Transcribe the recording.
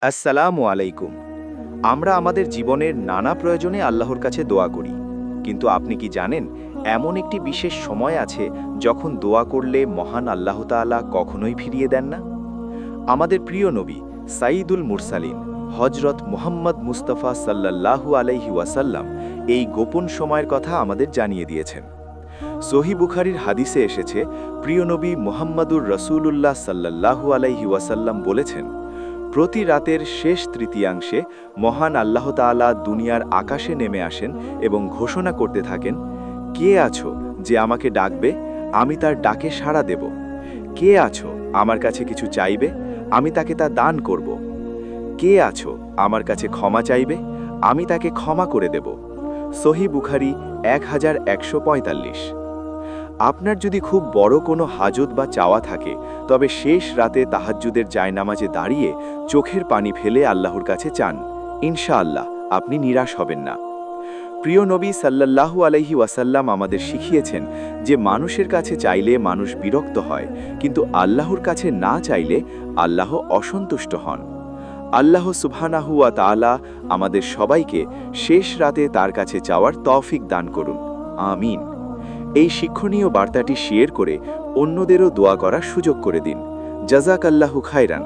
আসসালামু আলাইকুম। আমরা আমাদের জীবনের নানা প্রয়োজনে আল্লাহর কাছে দোয়া করি, কিন্তু আপনি কি জানেন এমন একটি বিশেষ সময় আছে যখন দোয়া করলে মহান আল্লাহ তাআলা কখনোই ফিরিয়ে দেন না? আমাদের প্রিয় নবী সাইয়্যিদুল মুরসালিন হযরত মুহাম্মদ মুস্তাফা সাল্লাল্লাহু আলাইহি ওয়াসাল্লাম এই গোপন সময়ের কথা আমাদের জানিয়ে দিয়েছেন। সহিহ বুখারীর হাদিসে এসেছে, প্রিয় নবী মুহাম্মাদুর রাসূলুল্লাহ সাল্লাল্লাহু আলাইহি ওয়াসাল্লাম বলেছেন, প্রতি রাতের শেষ তৃতীয়াংশে মহান আল্লাহ তাআলা দুনিয়ার আকাশে নেমে আসেন এবং ঘোষণা করতে থাকেন, কে আছো যে আমাকে ডাকবে, আমি তার ডাকে সাড়া দেব। কে আছো আমার কাছে কিছু চাইবে, আমি তাকে তা দান করব। কে আছো আমার কাছে ক্ষমা চাইবে, আমি তাকে ক্ষমা করে দেব। সহিহ বুখারী 1145। আপনার যদি খুব বড় কোনো হাজত বা চাওয়া থাকে, তবে শেষ রাতে তাহাজ্জুদের জায়নামাজে দাঁড়িয়ে চোখের পানি ফেলে আল্লাহর কাছে চান। ইনশাআল্লাহ আপনি নিরাশ হবেন না। প্রিয় নবী সাল্লাল্লাহু আলাইহি ওয়াসাল্লাম আমাদের শিখিয়েছেন যে মানুষের কাছে চাইলে মানুষ বিরক্ত হয়, কিন্তু আল্লাহর কাছে না চাইলে আল্লাহ অসন্তুষ্ট হন। আল্লাহ সুবহানাহু ওয়া তাআলা আমাদের সবাইকে শেষ রাতে তার কাছে চাওয়ার তৌফিক দান করুন। আমিন। এই শিক্ষণীয় বার্তাটি শেয়ার করে অন্যদেরও দোয়া করার সুযোগ করে দিন। জাযাকাল্লাহু খায়রান।